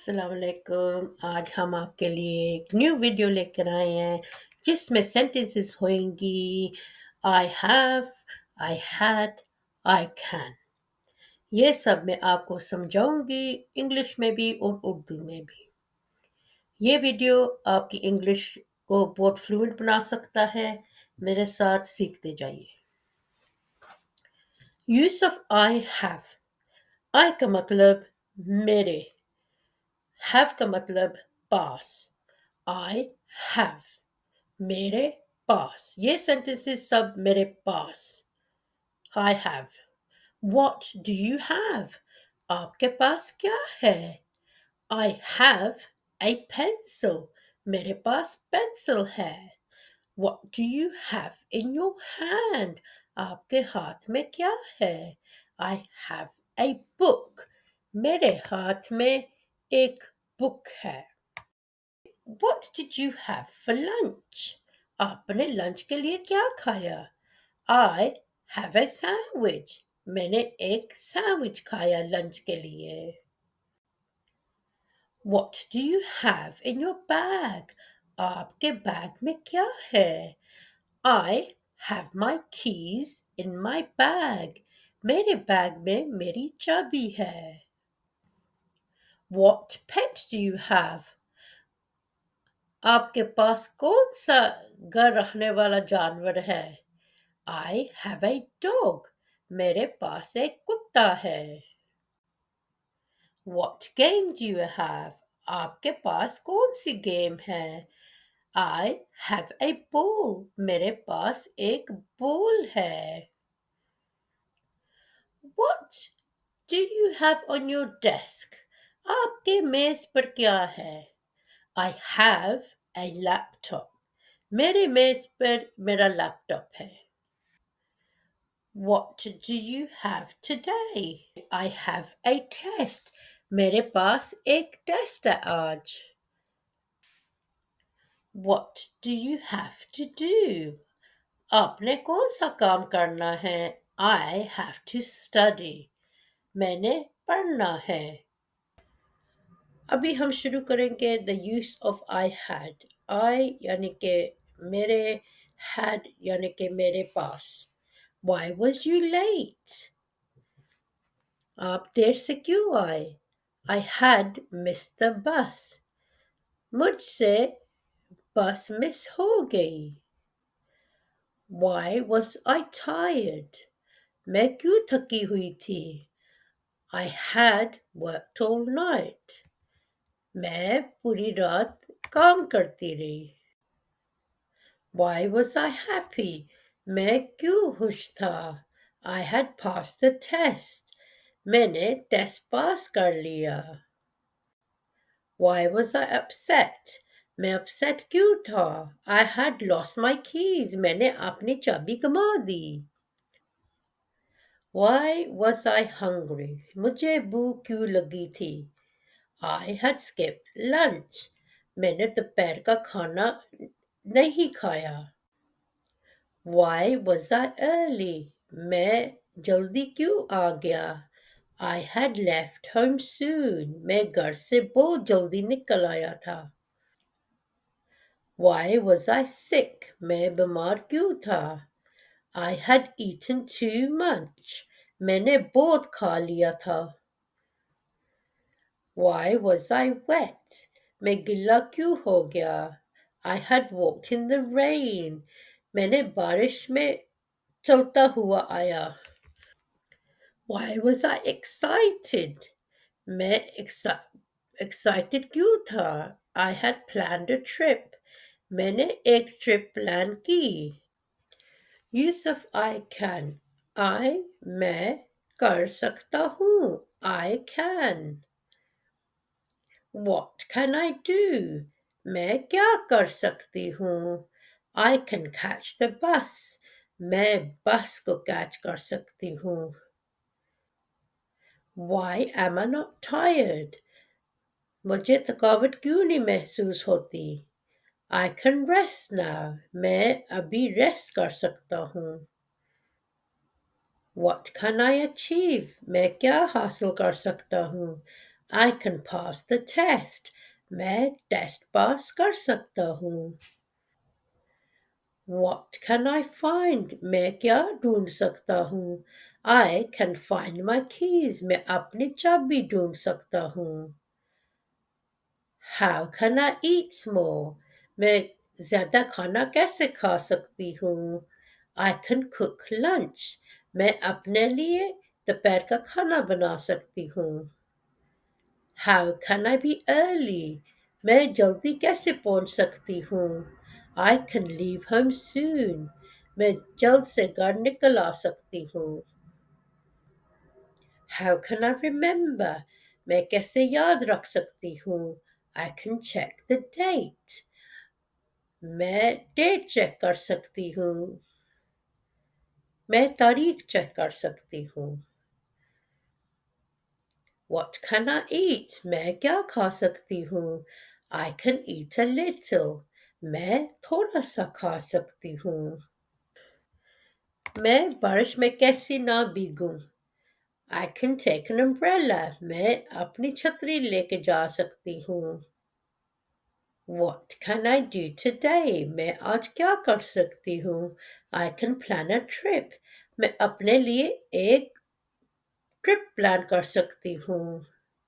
अस्सलाम वालेकुम। आज हम आपके लिए एक न्यू वीडियो लेकर आए हैं जिसमें सेंटेंसेस होंगी आई have, I had, I can. ये सब मैं आपको समझाऊंगी, इंग्लिश में भी और उर्दू में भी। ये वीडियो आपकी इंग्लिश को बहुत फ्लुएंट बना सकता है। मेरे साथ सीखते जाइए। Use of I have. I का मतलब मेरे, हैव का मतलब पास। आई हैव, मेरे पास। ये सेंटेंसेस सब मेरे पास। I have. What do you have? आपके पास क्या है? I have a pencil. मेरे पास पेंसिल है। What do you have in your hand? आपके हाथ में क्या है? I have a book. मेरे हाथ में एक बुक है। What did you have for lunch? आपने लंच के लिए क्या खाया? I have a sandwich. मैंने एक सैंडविच खाया लंच के लिए। What do you have in your bag? आपके बैग में क्या है? I have my keys in my bag. मेरे बैग में मेरी चाबी है। What pet do you have? आपके पास कौन सा घर रखने वाला जानवर है? I have a dog. मेरे पास एक कुत्ता है। What game do you have? आपके पास कौन सी गेम है? I have a ball. मेरे पास एक बॉल है। What do you have on your desk? आपके मेज पर क्या है? I have a laptop. मेरे मेज पर मेरा लैपटॉप है। What do you have today? I have a test. मेरे पास एक टेस्ट है आज। What do you have to do? आपने कौन सा काम करना है? I have to study. मैंने पढ़ना है। अभी हम शुरू करेंगे the use of I had. I यानी कि मेरे, had यानी कि मेरे पास। Why was you late? आप देर से क्यों आए? I had missed the bus. मुझसे बस मिस हो गई। Why was I tired? मैं क्यों थकी हुई थी? I had worked all night. मैं पूरी रात काम करती रही। Why was I happy? मैं क्यों खुश था? I had passed the test. मैंने टेस्ट पास कर लिया। Why was I upset? मैं upset क्यों था? I had lost my keys. मैंने अपनी चाबी गंवा दी। Why was I hungry? मुझे भूख क्यों लगी थी? I had skipped lunch. मैंने दोपहर का खाना नहीं खाया। Why was I early? मैं जल्दी क्यों आ गया? I had left home soon. मैं घर से बहुत जल्दी निकल आया था। Why was I sick? मैं बीमार क्यों था? I had eaten too much. मैंने बहुत खा लिया था। Why was I wet? मैं गिल्ला क्यों हो गया? I had walked in the rain. मैंने बारिश में चलता हुआ आया। Why was I excited? मैं excited क्यों था? I had planned a trip. मैंने एक ट्रिप प्लान की। Use of I can. I मैं कर सकता हूँ। I can. What can I do? मैं क्या कर सकती हूँ? I can catch the bus. मैं बस को कैच कर सकती हूँ। Why am I not tired? मुझे थकावट क्यों नहीं महसूस होती? I can rest now. मैं अभी रेस्ट कर सकता हूँ। What can I achieve? मैं क्या हासिल कर सकता हूँ? I can pass the test. मैं टेस्ट पास कर सकता हूँ. What can I find? मैं क्या ढूंढ सकता हूँ? I can find my keys. मैं अपनी चाबी ढूंढ सकता हूँ. How can I eat more? मैं ज़्यादा खाना कैसे खा सकती हूँ? I can cook lunch. मैं अपने लिए दोपहर का खाना बना सकती हूँ. How can I be early? मैं जल्दी कैसे पहुंच सकती हूँ? I can leave home soon. मैं जल्द से घर निकल आ सकती हूँ. How can I remember? मैं कैसे याद रख सकती हूँ? I can check the date. मैं डेट चेक कर सकती हूँ. मैं तारीख चेक कर सकती हूँ. What can I eat? मैं क्या खा सकती हूँ? I can eat a little. मैं थोड़ा सा खा सकती हूँ. मैं बारिश में कैसे ना भीगूं? I can take an umbrella. मैं अपनी छतरी लेके जा सकती हूँ. What can I do today? मैं आज क्या कर सकती हूँ? I can plan a trip. मैं अपने लिए एक ट्रिप प्लान कर सकती हूँ.